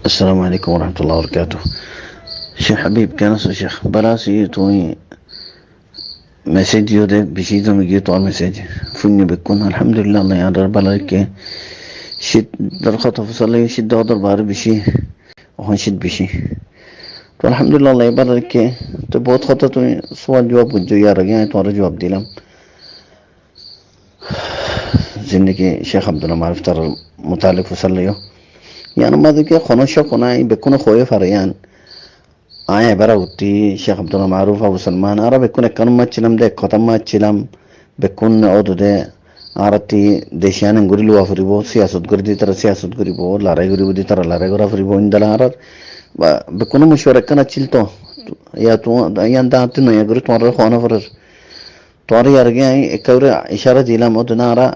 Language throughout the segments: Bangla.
السلام عليكم ورحمة الله وبركاته. شيخ حبيب كان شيخ براسي توي مسج يودي بشيزو ميجي تو مسج فني بكون الحمد لله الله يعذر بالك شد درخت فصلي شد دور بار بشي وهون شد بشي تو الحمد لله الله يبارك تو बहुत خطة تو سوال جواب جو يا رجال تو جواب ديلم زندگی شیخ عبدالله تر متعلق فصلیو يعني ما ذيك خنوشة كناي بيكون خوي فريان برا وتي شيخ عبد الله معروف ابو سلمان ارى بيكون كانوا ما تشلم ده كتم ما تشلم بيكون اودو ده ارتي ديشان غوري لو افريبو سياسات غردي ترى سياسات غوري بو لا راي غوري بدي ترى لا راي غوري افريبو اندلا ارى بيكون مشورة كنا تشيلتو يا تو يا انت تنو يا غوري تمر خونه فرر توري يرجع كوري اشاره ديلام اودو نارا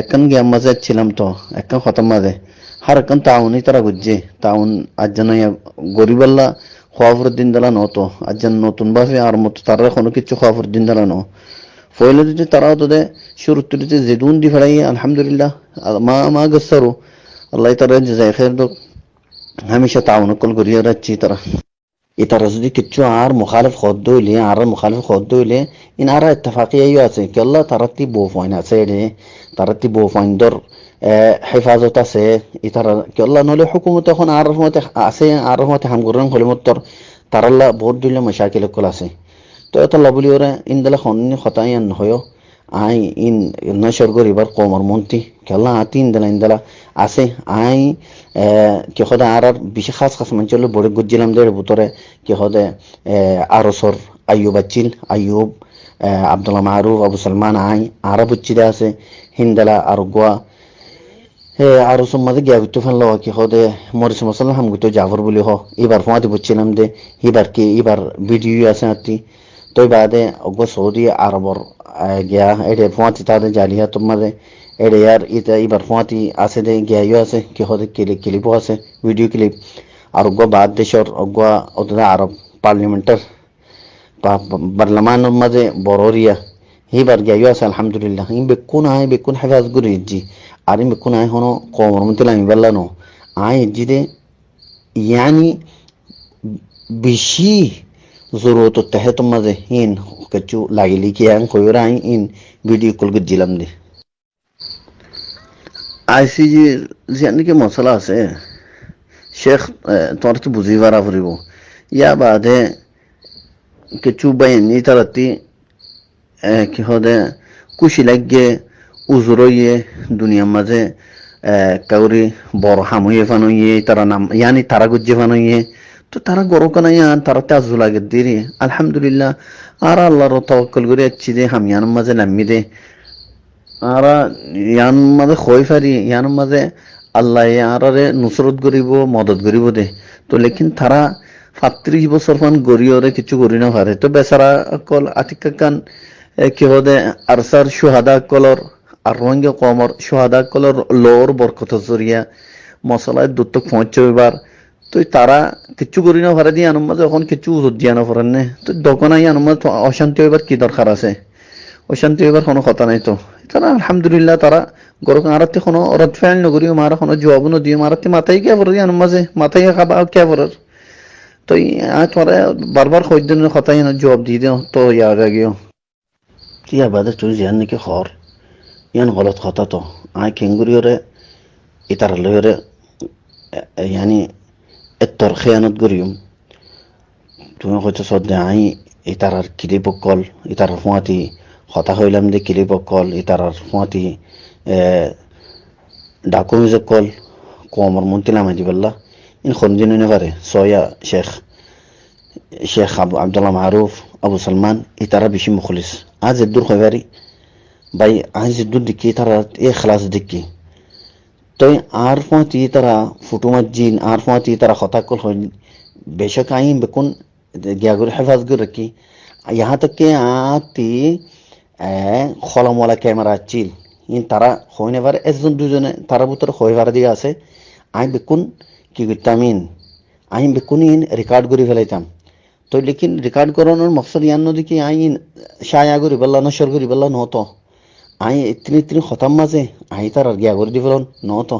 كان جا مزه تشلم تو كان ختم ما ಹರಕನ್ ತಾವುನಿ ತರ ಗುಜ್ಜೆ ತಾವುನ್ ಅಜ್ಜನಯ್ಯ ಗೊರಿಬಲ್ಲ ಖಾಫರ್ದಿಂದಲ ನೋತೋ ಅಜ್ಜನ್ ನೋತುನ್ ಬಾಫಿ ಆರ್ ಮತ್ ತರ ಖನು ಕಿಚ್ಚು ಖಾಫರ್ದಿಂದಲ ನೋ ಫೋಯ್ಲದಿ ತರಾದದೆ ಶುರುತ್ತುದಿ ಜಿದೂನ್ ದಿ ಫಳೈ ಅಲ್ಹಮ್ದುಲಿಲ್ಲಾಹ ಮಾ ಗಸ್ಸರು ಅಲ್ಲಾಹ್ ತರ ಜಜಾಯ ಖೈರ್ ದೋ ಹಮೇಶಾ ತಾವುನ್ ಕುಲ್ ಗುರಿಯ ರಚ್ಚಿ ತರ يترزدي كتشو عار مخالف خدو لي عار مخالف خدو لي إن عار اتفاقية يواسي كلا ترتي بوفوين أسيري ترتي بوفوين دور حفاظه تاسي يترى كلا نولي حكومة تخون عارف ما تخ أسي عارف ما تهم قرن كل مطر ترى لا بود له مشاكل كلاسي تو يطلع بليورة إن دل خونني خطايا نهيو আই ইন নশর গরিবার কোমর মন্তি কেলা আতিন দলা ইন্দলা আছে আই কে খদা আর বিশেষ খাস খাস মঞ্চল বড় গুজিলাম দের ভিতরে কে খদা আরসর আইয়ুব আচিল আইয়ুব আব্দুল্লাহ মারুফ আবু সালমান আই আরব উচ্চিদা আছে হিন্দলা আর গোয়া আরো সম্মাদে গিয়া বিতু ফানলো কি খদে মরিস মসল্লাহ হাম গুতো জাফর বলি হ এবার ফাঁতি বুঝছিলাম দে এবার ভিডিও আছে আতি তো বাদে অগো সৌদি আরবর গিয়া এডে ফুয়াতি তাদের জালিয়া তোমাদের এডে ইয়ার ইতা এবার ফুয়াতি আছে দে গিয়া আছে কি হতে ক্লিপও আছে ভিডিও ক্লিপ আর অগো বাদ দেশর অগো ওদের আরব পার্লামেন্টের পার্লামেন্টের মাঝে বড়রিয়া এবার গিয়া আছে আলহামদুলিল্লাহ in বেকুন Hefaz গুরি G R in বেকুন হনো কমর মতিলাম ইবাল্লানো জিদে ইয়ানি বেশি জরুরত তাহে তোমাদের ইন কিছু লাগিলি কি আং কইরা ইন ভিডিও কল গজিলাম দে আইসিজি জানি কি মশলা আছে শেখ তোর তো বুঝিবার আফরিব ইয়া বাদে কিছু বাইনি তারাতি কি হদে কুশি লাগে উজরইয়ে দুনিয়ার মাঝে কাউরি বড় হামুয়ে ফানুয়ে তারা নাম ইয়ানি তারা গুজ্জে ফানুয়ে তো তারা গরো কানাইয়া তারা তাজু লাগে দিরি আলহামদুলিল্লাহ আর আল্লাহর তাওয়াক্কুল করে আছি দে হামিয়ান মাঝে নামি দে আর ইয়ান মাঝে খই ফারি ইয়ান মাঝে আল্লাহ আরে নুসরত করিব মদত করিব দে তো লেকিন তারা 35 বছর পান গরিয়রে কিছু করি না পারে তো বেচারা কল আতিকা কান কি হদে আরসার সুহাদা কলর আর রঙ্গে কমর সুহাদা কলর লোর বরকত জরিয়া মশলায় দুতক পৌঁছবার তো তারা কিছু করি না পারে দিয়ে আনন্দ যখন কিছু দিয়া না পারেন না তো দোকানাই আনন্দ অশান্তি হইবার কি দরকার আছে অশান্তি হইবার কোনো কথা নাই তো তারা আলহামদুলিল্লাহ তারা গরক আরাতে কোনো রদ ফেল নগরি মারা কোনো জবাব ন দিয়ে মারাতে মাথায় কে পড়ে আনন্দ মাঝে মাথায় খাবা কে পড়ে তো তোরা বারবার খোঁজ কথাই না জবাব দিয়ে দেও তো ইয়ার আগেও টিয়া বাদে তুই জান নাকি খর ইয়ান গলত কথা তো কেঙ্গুরিওরে ইতার লয়রে ইয়ানি এত্তর খেয়ানত করিম তুমি হয়তো সদ্যে ইতার কিলিপ কল ইতার ফুয়াতি কথা হইলাম দে কিলিপ কল ইতার ফুয়াতি ডাকুমিজ কল কমর মন্তিলাম দিবাল্লা ইন খনজিন পারে সয়া শেখ আব্দুল্লাহ মারুফ আবু সালমান ইতারা বেশি মুখলিস আজ এদুর খবরি ভাই আজ এদুর দিকি তারা খালাস দিকি তই আর ফুয়াতি তারা ফুটুমাত জিন আর ফুয়াতি তারা কথা কল হয় বেশক বেকুন গিয়াগুর হেফাজ করে রাখি यहाँ तक के आती খলমওয়ালা ক্যামেরা চিল ইন তারা হইনে পারে একজন দুজনে তারা ভিতরে হয়ে পারে দিয়ে আছে বেকুন কি করতাম বেকুন রেকর্ড করে ফেলাইতাম তো লেকিন রেকর্ড করানোর মকসদ ইয়ান নদী কি সায়া করি বললা নশর করি বললা নত ইতনি খতাম মাঝে তার গিয়া করে দি ফেলন নত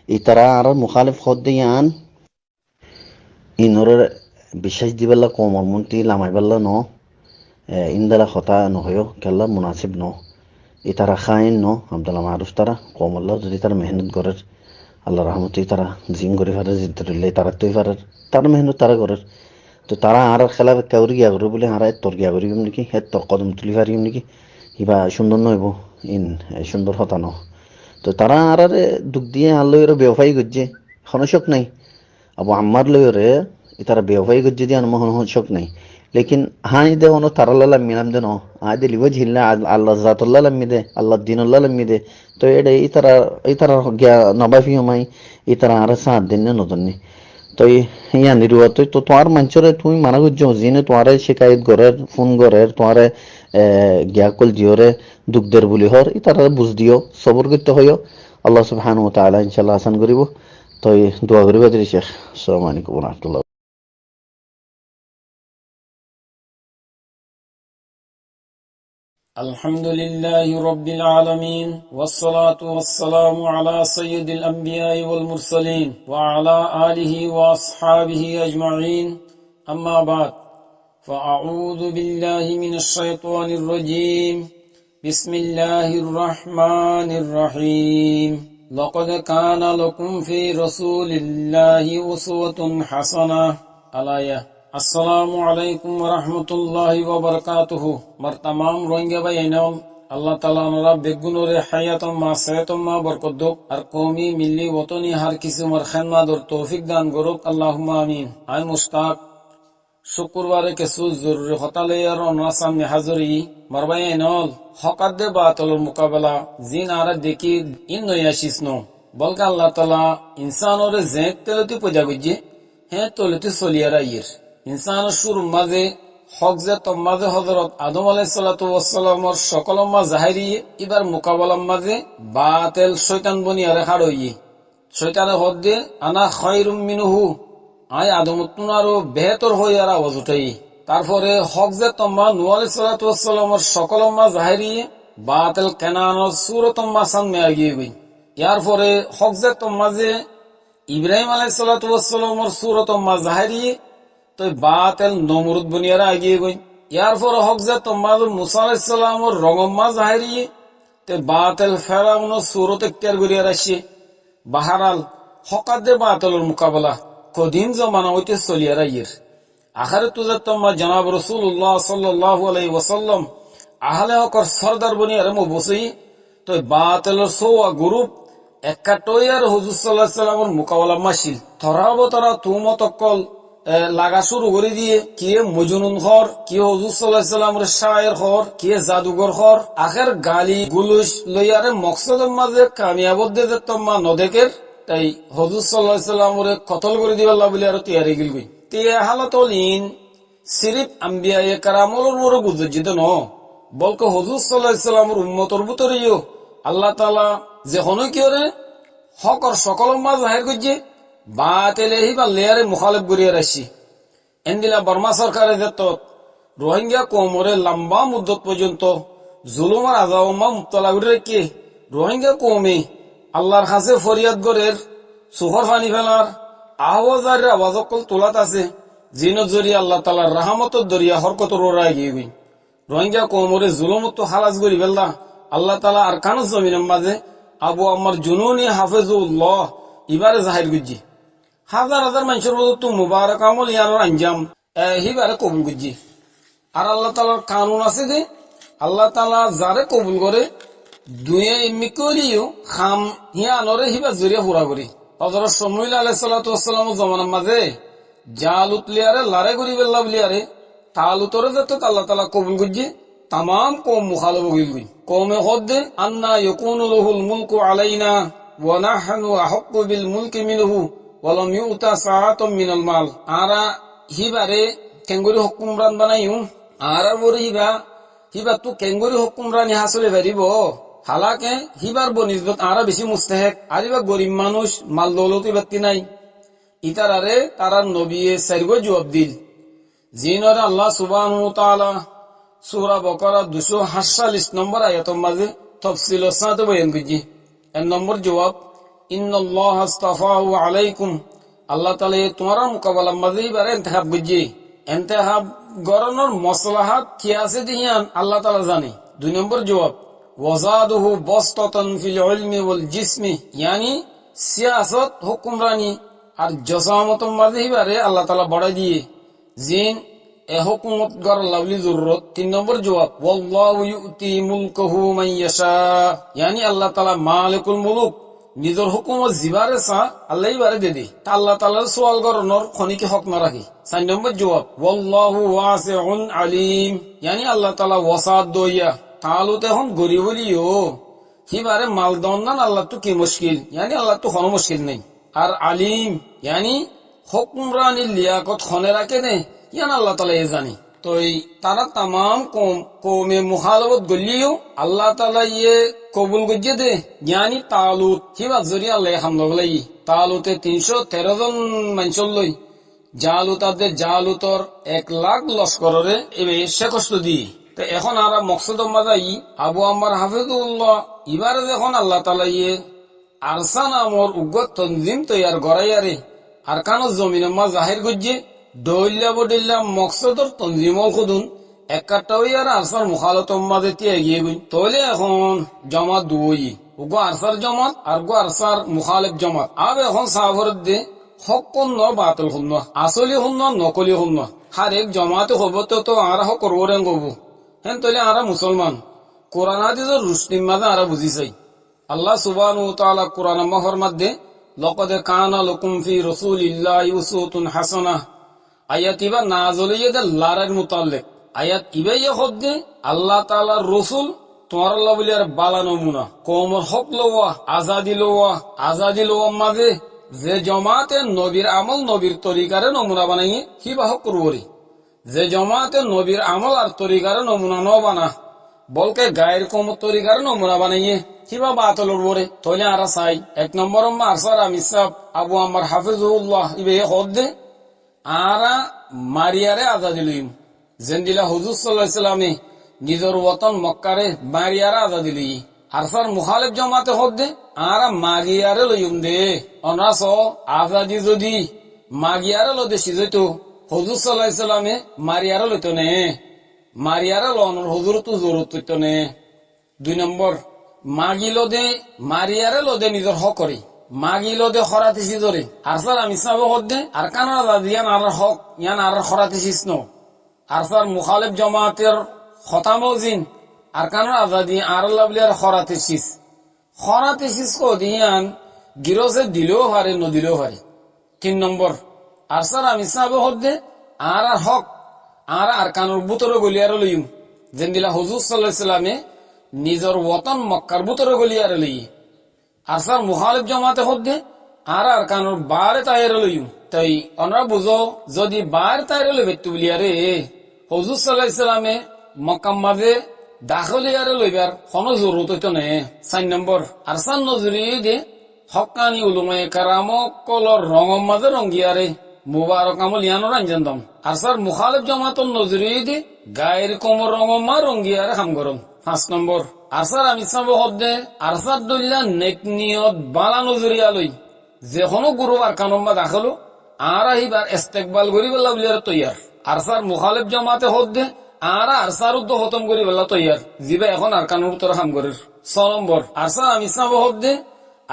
ইতারা আর মুখালিফ হদ দিয়ান ইনরে বিশ্বাস দিবেলা কোমর মন্ত্রী লামাইবেলা ন ইন্দালা কথা নহয় কেলা মুনাসিব ন ইতারা খাইন ন আব্দুল্লাহ মারুফ তারা কোমল্লা যদি তারা মেহনত করে আল্লাহ রহমতি তারা জিম করে ফারে জিদ্দুল্লাহ তারা তুই ফারে তার মেহনত তারা করে তো তারা আর খেলা কাউরি গিয়া করে বলে আর তোর গিয়া করিম নাকি তোর কদম তুলি ফারিম নাকি ইবা সুন্দর নইব ইন সুন্দর হতা ন তো তারা আর দুঃখ দিয়ে আল্লাহর ব্যবসায়ী করছে হনশক নাই আবু আম্মার লয়রে তারা ব্যবসায়ী করছে দিয়ে আনমোহন হনশক নাই লেকিন হাই দে অন তারাল্লাহ লাম্মিনাম দে ন আয় দে লিব ঝিল্লা আল্লাহ জাতুল্লাহ লাম্মি দে আল্লাহ দিনুল্লাহ লাম্মি দে তো এটা এই তারা গিয়া নবাফি হমাই এই তারা আর সাত দিন না নতুন নি তো ইয়া নিরুয়াত তো তোমার মঞ্চরে তুমি মানা করছো জিনে তোমারে শিকায়ত গরের ফোন গরের তোমারে গিয়া কল জিওরে দুঃখদের বলি হর ই তারা বুঝ দিও সবর করতে হইও আল্লাহ সুবহানাহু ওয়া তাআলা ইনশাআল্লাহ আসান করিব তো দোয়া করিবা দিদি শেখ আসসালামু আলাইকুম ওয়া রাহমাতুল্লাহ الحمد لله رب العالمين والصلاة والسلام على سيد الأنبياء والمرسلين وعلى آله وأصحابه أجمعين أما بعد فأعوذ بالله من الشيطان الرجيم بسم الله الرحمن الرحيم لقد كان لكم في رسول الله أسوة حسنة الآية আসসালামু আলাইকুম ওয়া রাহমাতুল্লাহি ওয়া বারাকাতুহু মার तमाम রোহিঙ্গা ভাই আইনাম আল্লাহ তাআলা ওনারা বেগুনরে হায়াতম মা সায়াতম মা বরকত দক আর কওমি মিল্লি ওতনি হার কিছু মার খাদমত আর তৌফিক দান করুক আল্লাহুম্মা আমিন আই মুস্তাক শুক্রবারে কিছু জরুরি হতালে আর ওনার সামনে হাজরি মার ভাই আইনল হকাত দে বাতলর মোকাবেলা জিন আর দেখি ইন নয়াশিস নো বলকা আল্লাহ তাআলা ইনসানরে জেক তেলতি পজা গজ্জে হে তলতি সলিয়ারা ইর ইনসান সুর মাঝে হক যে মাঝে হযরত আদম আলাইহিস সালাতু ওয়াস সালামের সকল মা জাহিরি এবার মোকাবেলার মাঝে বাতিল শয়তান বনিয়ারে হাড়ই শয়তানে হদ দে আনা খায়রুম মিনহু আয় আদম তুনারও বেহতর হই আর আওয়াজ উঠাই তারপরে হক যে নূহ আলাইহিস সালাতু ওয়াস সালামের সকল মা জাহিরি বাতিল কেনানোর সূরত মা সামনে আগিয়ে গই ইয়ার পরে হক যে মাঝে ইব্রাহিম আলাইহিস সালাতু ওয়াস সালামের সূরত মা জাহিরি তো বাতিল নমরুদ বুনিয়ারা আগিয়ে গই ইয়ার পর হক যে তোমার মুসা আলাইহিস সালামের রঙম্মা জাহিরি তে বাতিল ফেরাউন সূরত ইখতিয়ার করিয়া রাখছে বাহারাল হকাদে বাতিলের মোকাবেলা কদিন জামানা হইতে চলিয়া রাইয়ের আখারে তুজা তোমার জনাব রাসূলুল্লাহ সাল্লাল্লাহু আলাইহি ওয়াসাল্লাম আহলে হকর সরদার বুনিয়ারে মবসি তো বাতিলের সোয়া গ্রুপ একাটয়ার হুজুর সাল্লাল্লাহু আলাইহি ওয়াসাল্লামের মোকাবেলা মাসিল তরা তুমতকল লাগা শুরু করে দিয়ে কে মজনুন খর কে হুজুর সাল্লাল্লাহু আলাইহি ওয়াসাল্লামের শায়ের খর কে জাদুঘর খর আখের গালি গুলুশ লইয়ারে মকসদের মাঝে কামিয়াব দে তোমা নদেকের তাই হুজুর সাল্লাল্লাহু আলাইহি ওয়াসাল্লামের কতল করে দিবাল্লাহ বলি আর তৈরি গিল গই তে হালাতলিন সিরিফ আম্বিয়ায়ে কারামুলের মোর বুঝজিত ন বলকে হুজুর সাল্লাল্লাহু আলাইহি ওয়াসাল্লামের উম্মতের ভিতরেও আল্লাহ তাআলা যে হন কি ওরে হকর সকল মাঝ জাহির করছে বাতিল হিবা লেয়ারে মুখালিফ করিয়া রাখছি এন্দিলা বর্মা সরকারের যত রোহিঙ্গা কৌমরে লম্বা মুদ্দত পর্যন্ত জুলুমার আজাউমা মুক্তলা করে রেখে রোহিঙ্গা কৌমে আল্লাহর কাছে ফরিয়াদ গরের সুখর পানি ফেলার আহ্বাজারের আওয়াজকল তোলাত আছে জিনত জরিয়া আল্লাহ তাআলার রহমতের দরিয়া হরকত রোড়ায় গিয়ে গই রোহিঙ্গা কৌমরে জুলুমত হালাজ করি ফেললা আল্লাহ তাআলা আর কানুস জমিনের মাঝে আবু আম্মার জুনুনি হাফেজুল্লাহ ইবারে জাহির গুজি হাজার হাজার মানুষের মতো মুবারক আমল ইয়ার আঞ্জাম হিবারে কবুল গুজি আর আল্লাহ তাআলার কানুন আছে যে আল্লাহ তাআলা যারে কবুল করে দুয়ে এমনি করিও খাম হিয়ানরে হিবা জরিয়া পুরা করি হযরত শমূয়েল আলাইহিস সালাতু ওয়াস সালামের জামানার মাঝে জালুত লিয়ারে লারে করি বেল্লা বলিয়ারে তালুতরে যত আল্লাহ তাআলা কবুল গুজি তাম কওম মুখালিফ হইল গই কওমে হদ আন্না ইয়াকুনু লাহুল মুলকু আলাইনা ওয়া নাহনু আহাক্কু বিল মুলকি মিনহু ওয়া লাম ইউতা সাআতাম মিনাল মাল আরা হিবারে কেঙ্গুরি হুকুমরান বানাইউ আরা বরি হিবা তো কেঙ্গুরি হুকুমরানি হাসলে পারিব হালাকে হিবার বনিসবত আরা বেশি মুস্তাহিক আরিবা গরিব মানুষ মাল দৌলতি বাতি নাই ইতারারে তারা নবিয়ে সাইরগো জবাব দিল জিনর আল্লাহ সুবহানাহু ওয়া তাআলা সূরা বাকারা 248 নম্বর আয়াতের মাঝে তাফসীল সাথে বয়ান করেছি এক নম্বর জবাব ইন্নাল্লাহা আস্তাফাহু আলাইকুম, আল্লাহ তাআলা তোমার মোকাবেলা মাঝে এবারে ইন্তেখাব করছে। ইন্তেখাব গরানোর মাসলাহাত কি আছে দিয়ান আল্লাহ তাআলা জানে। 2 নম্বর জবাব, ওয়াজাদুহু বাসতাতান ফিল ইলমি ওয়াল জিসমি, ইয়ানি সিয়াসত হুকুমরানি আর জসামত মাঝে এবারে আল্লাহ তাআলা বড়াই দিয়ে জিন এ হুকুমত গড় লাভলি জরুরত। 3 নম্বর জবাব, ওয়াল্লাহু ইউতি মুলকাহু মান ইয়াশা, ইয়ানি আল্লাহ তাআলা মালিকুল মুলুক, নিজের হুকুমত জিবারে সা আল্লাহ ইবারে দে তা আল্লাহ তাআলার সওয়াল গরনর খনিকে হক না রাখি। 4 নম্বর জবাব, ওয়াল্লাহু ওয়াসিউন আলিম, ইয়ানি আল্লাহ তাআলা ওয়াসাত দইয়া তালুতে এখন গরিব হলিও হিবারে মাল দন্দান আল্লাহ তো কি মুশকিল, ইয়ানি আল্লাহ তো কোনো মুশকিল নেই। আর আলিম ইয়ানি হুকুমরানি লিয়াকত খনে রাখে নে, ইয়ান আল্লাহ তাআলা এ জানি। তো তারা তামাম কৌমে মুখালবত গলিও আল্লাহ তাআলা ইয়ে কবুল গজ্জে দে, জ্ঞানী তালুত হিবা জরিয়া আল্লাহ হামদ গলাই। তালুতে 313 জন মানুষল লই জালুতাদের জালুতর 1 লাখ লস্করে এবে সে কষ্ট দি। তো এখন আর মকসদ মাজাই আবু আম্মার হাফিজুল্লাহ এবারে যখন আল্লাহ তাআলা ইয়ে আরসা নামর উগ্র তনজিম তৈয়ার গড়াইয়ারে আর কানো জমিন মা জাহির গজ্জে দৌল্লা বডিল্লা মকসদর তনজিমল খুদুন একটা আর আরসার মুখালত মাঝে এগিয়ে গই। তাহলে এখন জমাত দুই, উগো আরসার জমাত আর গো আরসার মুখালেফ জমাত। আর এখন সাফরত দে হক শূন্য বাতিল শূন্য, আসলি শূন্য নকলি শূন্য, হার এক জমাতে হব তো আর হক করবো রেং গব হেন। তাহলে আর মুসলমান কোরআন হাদিসের রুশনির মাঝে আর বুঝি চাই। আল্লাহ সুবহানাহু ওয়া তাআলা কোরআন মাহর মধ্যে লাকাদ কানা লাকুম ফি রাসূলিল্লাহি উসওয়াতুন হাসানাহ আয়াত ইবা নাযিল ইয়াদ লারার মুতাল্লিক। আয়াত ইবাই হদ্দে আল্লাহ তাআলার রাসূল তোমার আল্লাহ বলি আর বালা নমুনা কওমর হক লওয়া আজাদি লওয়া মাঝে যে জমাতে নবীর আমল নবীর তরিকারে নমুনা বানাইয়ে হিবা হক করবরি। যে জমাতে নবীর আমল আর তরিকারে নমুনা ন বানা বলকে গায়ের কম তরিকার নমুনা বানাইয়ে কিবা বাতলর বরে। তাহলে আর চাই 1 নম্বর আরসার আমি সাহেব আবু আম্মার হাফিজুল্লাহ ইবে হদ্দে আরা মারিয়ারে আজাদি লইম, যেন দিলা হুজুর সাল্লাল্লাহু আলাইহি সাল্লামে নিজের ওয়াতন মক্কারে মারিয়ারে আজাদি লই। আরসার মুখালিফ জমাতে হদ্দে আরা মাগিয়ারে লইম দে। অনাস আজাদি যদি মাগিয়ারে লদে সিজইতো হুজুর সাল্লাল্লাহু আলাইহি সাল্লামে মারিয়ারে লইতো নে, মারিয়ারে লনর হুজুর তো জরুরত হইতো নে। 2 নম্বর মাগি লদে মারিয়ারে লদে নিজের হক করে মাগি লদে খরাতিসি ধরে আরসার আমি সাহেব হদ্দে আর কানাডা দিয়ান আর হক ইয়ান আর খরাতিসিস ন আরসার মুখালিফ জমাতের খতামও জিন আর কানাডা আজাদি আর লাভলি আর খরাতিসিস কো দিয়ান গিরোজে দিলেও পারে নদিলেও পারে। 3 নম্বর আরসার আমি সাহেব হদ্দে আর হক আর কানুর বুতর গলিয়ার লইম, যেন দিলা হুজুর সাল্লাল্লাহু আলাইহি সাল্লামে নিজের ওয়াতন মক্কার বুতর গলিয়ার লই। আরসার মুখালিফ জমাতে হদ্দে আর কানুর বারে তাইরে লইম। তাই অনরা বুঝো যদি বার তাইরে লইবে তুলিয়ারে হুজুর সাল্লাল্লাহু আলাইহি সাল্লামে মক্কা মাঝে দাখলিয়ারে লইবার কোনো জরুরত হইতো না। 4 নম্বর আরসার নজরি দে হক্কানি উলুমায়ে কারাম কলর রঙম মাঝে রঙ্গিয়ারে মুবারক আমল ইয়ানোর আঞ্জান দম। আরসার মুখালিফ জমাতন নজরি দে গায়ের কোমর রঙম মা রঙ্গিয়ারে খাম গরম। 5 নম্বর আরসার আমি সাহেব হদ্দে আরসার দলিলা নেক নিয়ত বালা নজরিয়া লই যে কোনো গুরু আর কানম্মা দাখলো আর আহিবার ইস্তেকবাল করি বলা বলিয়ার তৈয়ার। আরসার মুখালিফ জমাতে হদ্দে আর আরসার উদ্দ খতম করি বলা তৈয়ার জিবা এখন আর কানুর উত্তর খাম করে। 6 নম্বর আরসার আমি সাহেব হদ্দে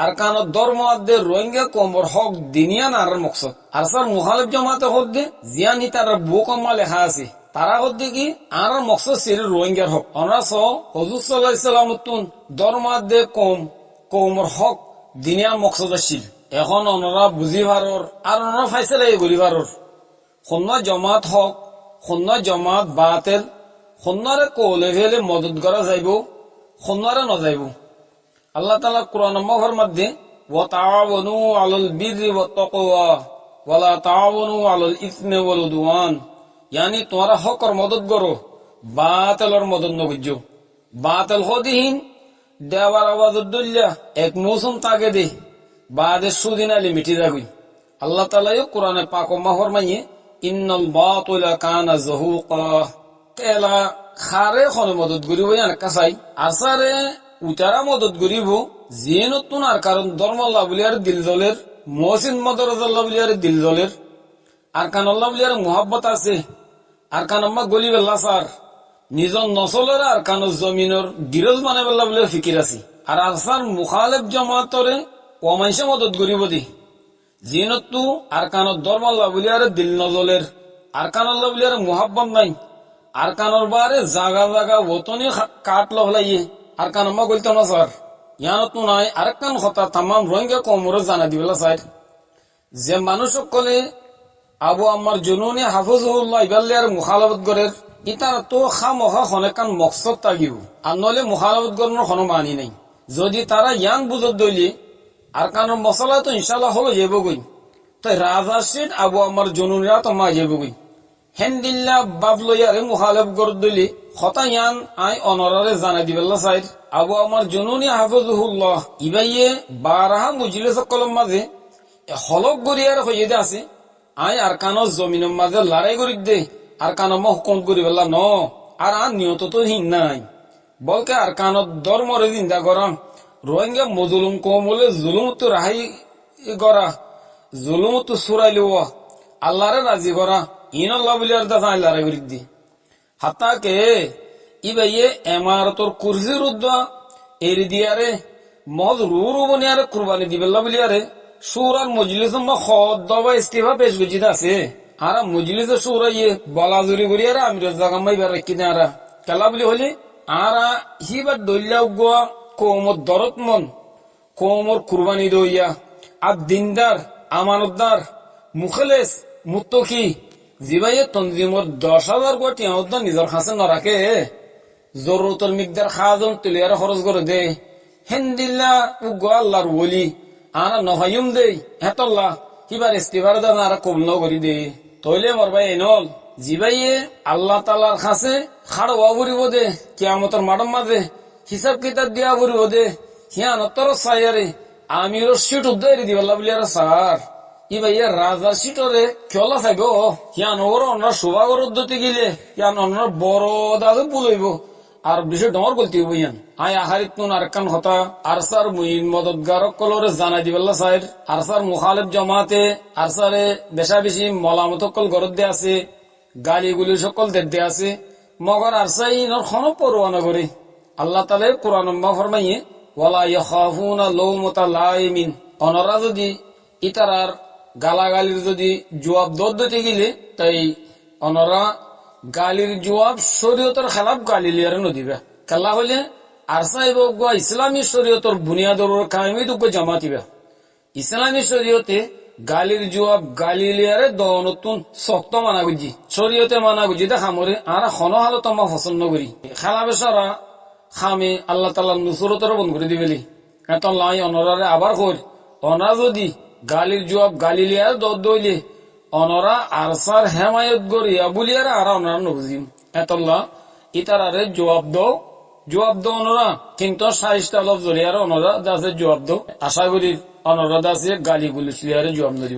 আর কানত ধর্ম আদে রোহিঙ্গা কোমর হক দিনিয়ান আর মকসদ। আরসার মুখালিফ জমাতে হদ্দে জিয়ানি তার বুকম্মা লেখা আছে তারা হদ্দে কি আর মকসদ সির রোহিঙ্গার হক। আমরা হুজুর সাল্লাল্লাহু আলাইহি সাল্লাম তুন ধর্মাদে কোমর হক দিনিয়ান মকসদ আসিল। এখন ওনারা বুঝি ভারর আর ওনারা ফাইসলা এগুলি ভারর খন্না জমাত হক খন্না জমাত বাতেল খন্নারে কোলে ফেলে মদত করা যাইব খন্নারে নযাইব। আল্লাহ তাআলা কোরআন মাহর মধ্যে ওয়া তাআওয়ানু আলাল বিররি ওয়াত তাকওয়া ওয়া লা তাআওয়ানু আলাল ইসমি ওয়াল উদওয়ান, ইয়ানি তোমরা হকর মদত করো বাতিলর মদত নগজ্জো। বাতিল হদিহীন দেওয়ার আওয়াজ দুল্লা এক মৌসুম তাকে দে বাদে সুদিন আলী মিটি যাগুই। আল্লাহ তাআলা কোরআনে পাক মাহর মাইয়ে ইন্নাল বাতিলা কানা যাহুকা তেলা খারে খন মদত করিব ইয়ান কাসাই আসারে উতারা মদত করিব জিনতুন আর কারণ ধর্মাল্লাহ বলিয়ার দিল দলের মহসিন মদরাজাল্লাহ বলিয়ার দিল দলের আর কান আল্লাহ বলিয়ার মোহাব্বত আছে আর কান আম্মা গলি বেল্লা সার নিজর নসলের আর কান জমিনের গিরজ মানে বেল্লা বলে ফিকির আছে আর আসার মুখালেব জমাতরে অমাইসে মদত গরিব দি জিনতু আর কান ধর্মাল্লাহ বলিয়ার দিল নজলের আর কান আল্লাহ বলিয়ার মোহাব্বত নাই আর কানোর বারে জাগা জাগা ওতনি কাট লহলাইয়ে আর কান আম্মা গলতো না স্যার ইয়ানতো নাই আরেক কান কথা তামাম রোহিঙ্গা কমরে জানা দিবেলা স্যার যে মানুষ সকলে আবু আম্মার জুনুনি হাফিজুল্লাহ ইবাল্লিয়ার মুখালাফত গরের ইতার তো খামখা খনেকান মকসদ তাগিব আর নলে মুখালাফত গরনের কোনো মানি নাই যদি তারা ইয়ান বুঝত দইলে আর কানোর মশলা তো ইনশাল্লাহ হলো যাবগই তাই রাজা সিট আবু আম্মার জুনুনিরা তো মা যাবগই হেন্দিল্লা বাপ লইয়ারে মুখালাফ গর দইলে খতা ইয়ান আই অনরারে জানা দিবেলা স্যার আবু আম্মার জুনুনি হাফিজুল্লাহ ইবাইয়ে বারাহা মুজলিস কলম মাঝে হলক গরিয়ার হইয়ে দে আছে আই আর কানোর জমিনের মাঝে লড়াই করি দে আর কানো হুকুম করি বেলা ন আর নিয়ত তো হিন নাই বলকে আর কানোর ধর্মরে চিন্তা করা রোহিঙ্গা মজুলুম কম বলে জুলুম তো রাহাই করা জুলুম তো সুরাই লওয়া আল্লাহরে রাজি করা ইন আল্লাহ বলি আর দাদা লড়াই করি দি হাতাকে ইবাইয়ে এমারতর কুরসির উদ্দা এরি দিয়ারে মজ রুরু বনিয়ারে কুরবানি দিবেল্লা বলিয়ারে সুরার মজলিস দবা ইস্তিফা পেশ গুজিত আছে আর মজলিস সুরা ইয়ে বলাজুরি করি আর আমি জাগামাই বার রেখি আর কেলা বলি হলি আর হিবার দলিয়া গোয়া কোমর দরত মন কোমর কুরবানি দইয়া আর দিনদার আমানতদার মুখলেস মুত্তকি জিবাইয়ে তনজিমর 10,000 কোটি আমাদের নিজের কাছে ন রাখে জরুরতর মিকদার খাজন তুলিয়ার খরচ করে দে হেন্দিল্লা উগো আল্লাহর ওলি আনা নহায়ুম দে হেতল্লা কিবার ইস্তিফার দান আর কবল করি দে তইলে মোর ভাই এনল জিবাইয়ে আল্লাহ তাআলার কাছে খাড়ওয়া বরিব দে কিয়ামতের মাঠের মাঝে হিসাব কিতাব দিয়া বরিব দে হিয়ানতর সায়ারে আমির সিট উদ্দারি দিবাল্লা বলিয়ার স্যার ইবাইয়া রাজা সিটরে খেলা চাইব হিয়ান ওর অন্য শোভাগর উদ্যতি গিলে হিয়ান অন্য বড় দাদু বুলইব আর বিষয় ডর বলতে হইব ইয়ান আই আহারিত তুন আর কান হতা আর স্যার মুইন মদতগারক কলরে জানাই দিবাল্লা স্যার আর স্যার মুখালিফ জমাতে আর স্যারে বেশা বেশি মলামত কল গরত দে আছে গালিগুলি সকল দে আছে মগর আর সাই ইনর খনো পরোয়ানা করে আল্লাহ তাআলা কোরআন মা ফরমাইয়ে ওয়ালা ইয়াখাফুনা লাউমাতা লাইমিন অনরা যদি ইতারার গালাগালির যদি জবাব দতে গেলে তাই অনরা গালির জবাব শরীয়তের খেলাফ গালি লিয়ারে নদিবে কেলা হইলে আর সাহেব ইসলামী শরীয়তর বুনিয়াদর কায়েমি দুঃখ জামাতিবে ইসলামী শরীয়তে গালির জবাব গালি লিয়ারে নতুন শক্ত মানা গুজি শরীয়তে মানা গুজি দেখামরে আর খন হালত মা পছন্দ করি খেলাবে সারা খামে আল্লাহ তাআলা নুসরতের বন্ধ করে দিবেলি এত লাই অনরারে আবার কর অনা যদি গালির জবাব গালি লিয়ার দইলে অনরা আরসার হেমায়ত গরিয়া বুলিয়ার আর অনরা নবুজিম এতল্লা ইতারারে জবাব দাও অনরা কিন্তু 60টা লফ জরিয়ার অনরা দাসে জবাব দাও আশা করি অনরা দাসে গালি গুলি লিয়ারে জবাব দিব।